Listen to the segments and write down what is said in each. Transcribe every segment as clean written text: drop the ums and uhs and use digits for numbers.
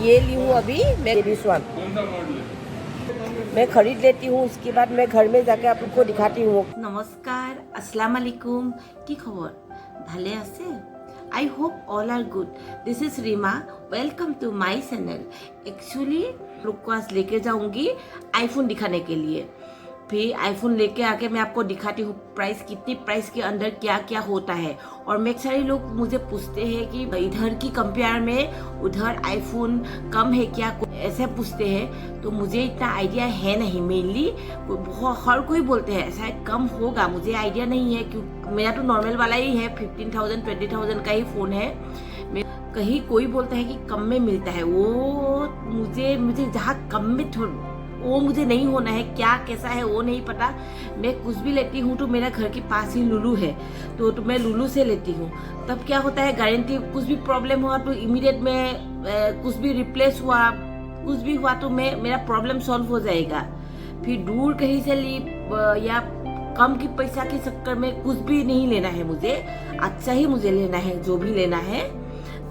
ये ली हूँ अभी मैं दिस वन। मैं खरीद लेती हूँ, उसके बाद मैं घर में जाके आप लोग को दिखाती हूँ। নমস্কাৰ, আসসালামু আলাইকুম। কি খবৰ? ভালে আছে? I hope all are good. This is Rima. Welcome to my channel. Actually लोग को आज लेके जाऊंगी आईफोन दिखाने के लिए। फिर आईफोन लेके आके मैं आपको दिखाती हूँ प्राइस कितनी, प्राइस के अंदर क्या क्या होता है। और मैं सारे लोग मुझे पूछते हैं कि इधर की कंपेयर में उधर आईफोन कम है क्या, ऐसे पूछते हैं। तो मुझे इतना आइडिया है नहीं, मेनली हर कोई बोलते हैं शायद कम होगा, मुझे आइडिया नहीं है क्योंकि मेरा तो नॉर्मल वाला ही है, 15,000 20,000 का ही फ़ोन है। कहीं कोई बोलता है कि कम में मिलता है, वो मुझे जहाँ कम में वो मुझे नहीं होना है, क्या कैसा है वो नहीं पता। मैं कुछ भी लेती हूँ तो मेरा घर के पास ही लुलु है, तो मैं लुलु से लेती हूँ। तब क्या होता है, गारंटी कुछ भी प्रॉब्लम हुआ तो इमीडिएट में कुछ भी रिप्लेस हुआ, कुछ भी हुआ तो मेरा प्रॉब्लम सॉल्व हो जाएगा। फिर दूर कहीं से ली या कम की पैसा के चक्कर में कुछ भी नहीं लेना है, मुझे अच्छा ही मुझे लेना है, जो भी लेना है।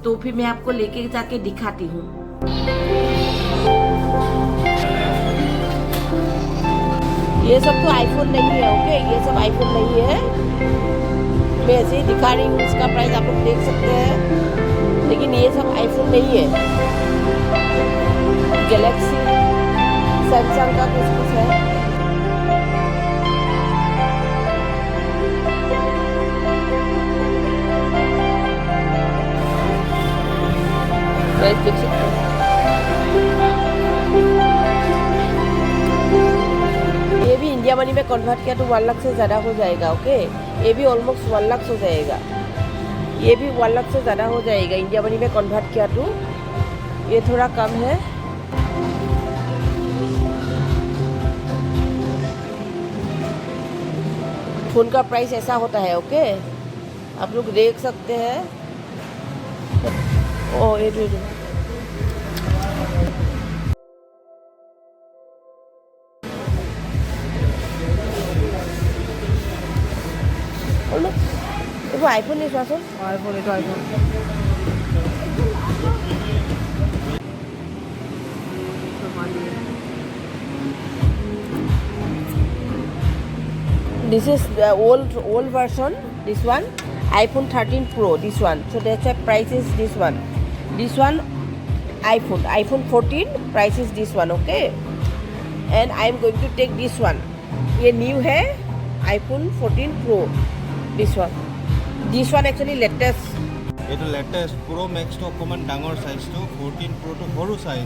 तो फिर मैं आपको लेके जाके दिखाती हूँ। ये सब तो आईफोन नहीं है, ओके, ये सब आईफोन नहीं है। मैं ऐसे ही दिखा रही हूँ, इसका प्राइस आप लोग देख सकते हैं, लेकिन ये सब आईफोन नहीं है। गैलेक्सी, सैमसंग का कुछ है। प्राइस देख सकते हैं। ये भी इंडिया मनी में कन्वर्ट किया तो 1 लाख से ज़्यादा हो जाएगा, ओके। ये भी ऑलमोस्ट 1 लाख हो जाएगा, ये भी 1 लाख से ज़्यादा हो जाएगा इंडिया मनी में कन्वर्ट किया तो। ये थोड़ा कम है। फ़ोन का प्राइस ऐसा होता है, ओके, आप लोग देख सकते हैं। ओ ये वो आईफोन नहीं सुना सुन, आईफोन ये तो iPhone. This is the old version. This one, iPhone 13 Pro. This one. So that's why price is this one. This one, iPhone 14. Price is this one. Okay. And I am going to take this one. ये new है, iPhone 14 Pro. This one. This one actually latest. এইটো latest প্ৰ' মেক্সটো অকণমান ডাঙৰ চাইজটো, 14 প্ৰ'টো সৰু size,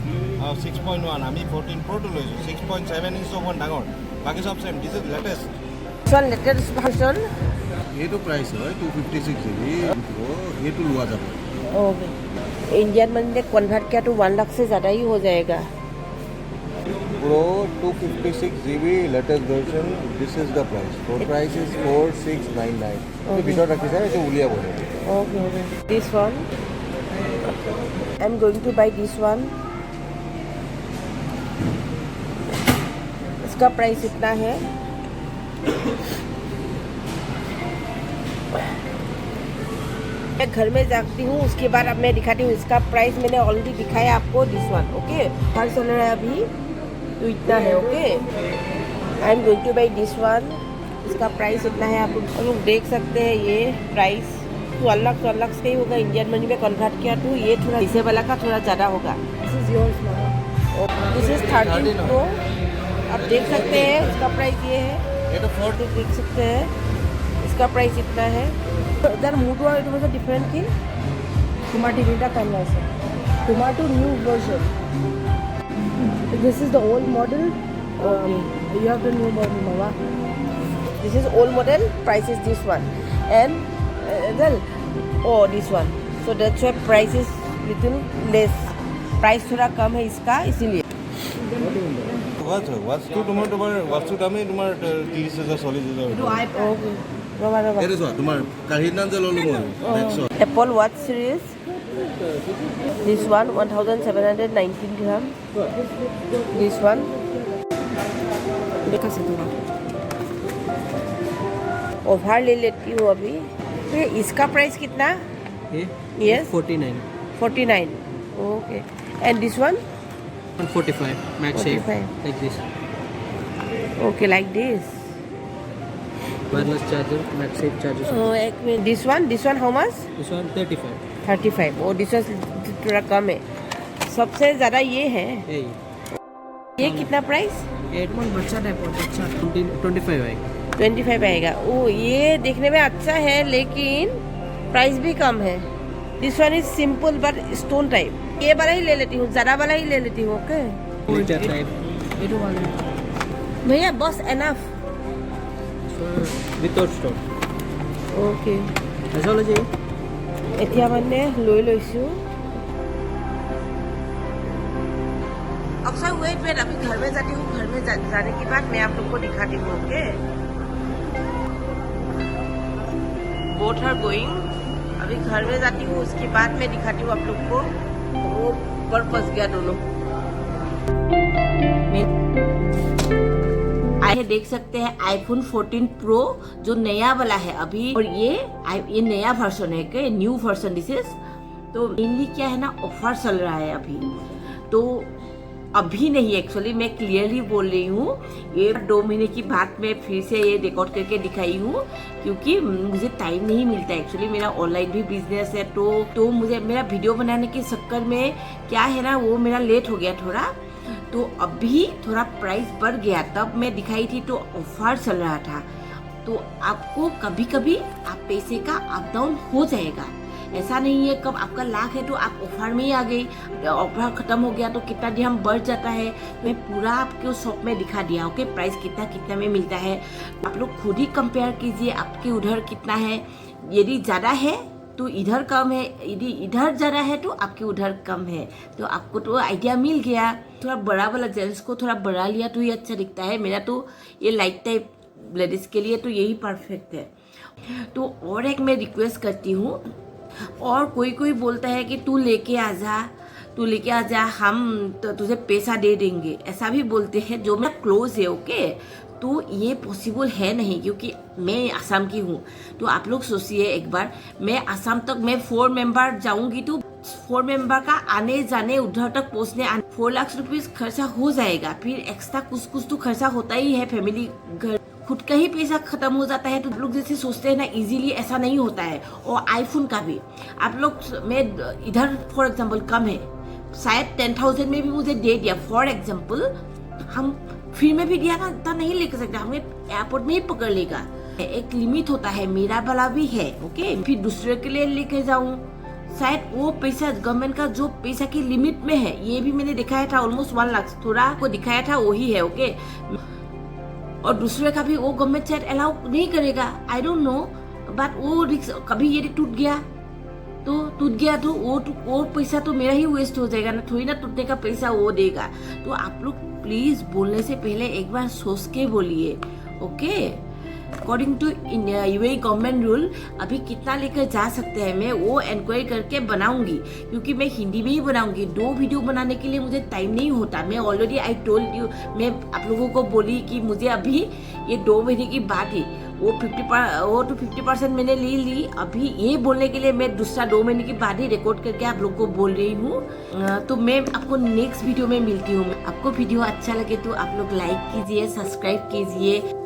6.1। আমি 14 প্ৰ'টো লৈছোঁ, 6.7 ইঞ্চটো অকণমান ডাঙৰ, বাকী চব same. This is latest. This one latest version. এইটো প্ৰাইচ হয় 256 GB, এইটো লোৱা যাব। ओके, इंडियन मनी में कन्वर्ट किया तो 1 लाख से ज़्यादा ही हो जाएगा। Pro 256 GB latest version, this is the price. Pro price is 4699। Okay. ভিতৰত ৰাখিছে এইটো উলিয়াব। Okay okay, this one I am going to buy this one. इसका प्राइस इतना है। मैं घर में जाती हूँ, उसके बाद अब मैं दिखाती हूँ। इसका प्राइस मैंने ऑलरेडी दिखाया आपको, दिस वन, ओके। हर चल रहा है अभी तो इतना है, okay. I am going to buy this one. इसका प्राइस इतना है, आप लोग देख सकते हैं। ये प्राइस 12 लाख से ही होगा, इंडियन मनी में कन्वर्ट किया तो ये थोड़ा इसे वाला का थोड़ा ज़्यादा होगा। This is yours, this is 13 Pro। आप देख सकते हैं इसका प्राइस ये है, এইটো 4 देख सकते हैं इसका प्राइस इतना है। इधर मुझे এটা হচ্ছে ডিফারেন্ট কি তোমার টিভিটা কেমন আছে, তোমার টু new version. This is the old model, you have the new model বাবা। This is old model, price is this one, and well, this one. So that's why price is little less. Price थोड़ा कम है इसका, इसीलिए। वाचটো তোমাৰ वाचটো দামে তোমাৰ 30,000 40,000। Okay, रवा এইটো চোৱা তোমাৰ কাঢ়ি নান যে ল'লো মই Apple Watch series. This one 1,719 dirham. This one. देखा से तुम्हारा ओवर ले लेती हूँ अभी। तो इसका प्राइस कितना? ये yes 49। 49, okay. And this one? 145 MagSafe 45. like this. Okay, like this. Wireless charger, MagSafe charger. Oh, एक minute. This one how much? This one 35. 35. और this one थोड़ा कम है. सबसे ज़्यादा ये है. Hey, ये कितना प्राइस? 8 month बच्चा टाइप और बच्चा 25 आएगा. 25 आएगा. ओ ये देखने में अच्छा है लेकिन प्राइस भी कम है. This one is simple but stone type. ये वाला ही ले लेती हूँ, ज़रा वाला ही ले लेती हूँ. Okay Glitter type. ये तो वाला है. भैया बस एनफ. Without stone. ओके ऐसा वाला चाहिए? এতিয়া মানে লৈ লৈছোঁ. अक्सर वेट अभी घर में जाती हूँ. घर में जाने के बाद मैं आप लोग को दिखाती हूँ. Okay boat are going. अभी घर में जाती हूँ, उसके बाद मैं दिखाती हूँ आप लोग को. रोड पर फंस गया दोनों. आइए देख सकते हैं आईफोन 14 प्रो जो नया वाला है अभी. और ये नया वर्जन है क्या? New version this is. तो मेनली क्या है ना, ऑफर चल रहा है अभी. तो अभी नहीं, एक्चुअली मैं क्लियरली बोल रही हूँ. ये 2 महीने की बात मैं फिर से ये रिकॉर्ड करके दिखाई हूँ क्योंकि मुझे टाइम नहीं मिलता. एक्चुअली मेरा ऑनलाइन भी बिजनेस है तो मुझे मेरा वीडियो बनाने के चक्कर में क्या है ना, वो मेरा लेट हो गया थोड़ा. तो अभी थोड़ा प्राइस बढ़ गया. तब मैं दिखाई थी तो ऑफर चल रहा था. तो आपको कभी कभी आप पैसे का अप डाउन हो जाएगा. ऐसा नहीं है कब आपका लाख है तो आप ऑफर में ही आ गई. ऑफर खत्म हो गया तो कितना दिन बढ़ जाता है. मैं पूरा आपको शॉप में दिखा दिया. ओके प्राइस कितना में मिलता है. आप लोग खुद ही कंपेयर कीजिए आपके उधर कितना है. यदि ज़्यादा है तो इधर कम है, यदि इधर ज़्यादा है तो आपके उधर कम है. तो आपको तो आइडिया मिल गया. थोड़ा बड़ा वाला जेंट्स को थोड़ा बड़ा लिया तो ये अच्छा दिखता है. मेरा तो ये लाइट टाइप लेडीज़ के लिए तो यही परफेक्ट है. तो और एक मैं रिक्वेस्ट करती हूँ. और कोई बोलता है कि तू लेके आ जा, हम तो तुझे पैसा दे देंगे, ऐसा भी बोलते हैं जो मेरा क्लोज है. ओके तो ये पॉसिबल है नहीं क्योंकि मैं आसाम की हूँ. तो आप लोग सोचिए एक बार, मैं आसाम तक मैं 4 मेंबर जाऊंगी तो 4 मेंबर का आने जाने उधर तक पहुँचने 4 लाख रुपीस खर्चा हो जाएगा. फिर एक्स्ट्रा कुछ तो खर्चा होता ही है. फैमिली घर खुद का ही पैसा खत्म हो जाता है. तो लोग जैसे सोचते हैं ना इजीली, ऐसा नहीं होता है. और आईफोन का भी आप लोग में इधर फॉर एग्जांपल कम है, शायद 10,000 में भी मुझे दे दिया फॉर एग्जांपल. हम फ्री में भी दिया ना तो नहीं लेकर सकते, हमें एयरपोर्ट में ही पकड़ लेगा. एक लिमिट होता है, मेरा वाला भी है. ओके फिर दूसरे के लिए लेके जाऊं, शायद वो पैसा गवर्नमेंट का जो पैसा की लिमिट में है. ये भी मैंने दिखाया था ऑलमोस्ट 1 लाख थोड़ा को दिखाया था, वही है. ओके और दूसरे का भी वो गवर्नमेंट शायद अलाउ नहीं करेगा. आई डोंट नो बट वो रिस्क कभी ये टूट गया तो वो पैसा तो मेरा ही वेस्ट हो जाएगा ना. थोड़ी ना टूटने का पैसा वो देगा. तो आप लोग प्लीज बोलने से पहले एक बार सोच के बोलिए. Okay according to UAE government rule अभी कितना लेकर जा सकते हैं मैं वो इंक्वायरी करके बनाऊंगी क्योंकि मैं हिंदी में ही बनाऊंगी. 2 वीडियो बनाने के लिए मुझे टाइम नहीं होता. मैं ऑलरेडी आई टोल्ड यू, मैं आप लोगों को बोली कि मुझे अभी ये 2 महीने की बात है. वो 50% मैंने ली. अभी ये बोलने के लिए मैं दूसरा 2 महीने की बाद ही रिकॉर्ड करके आप लोग को बोल रही हूँ. तो मैं आपको नेक्स्ट वीडियो में मिलती हूँ. आपको वीडियो अच्छा लगे तो आप लोग लाइक कीजिए, सब्सक्राइब कीजिए.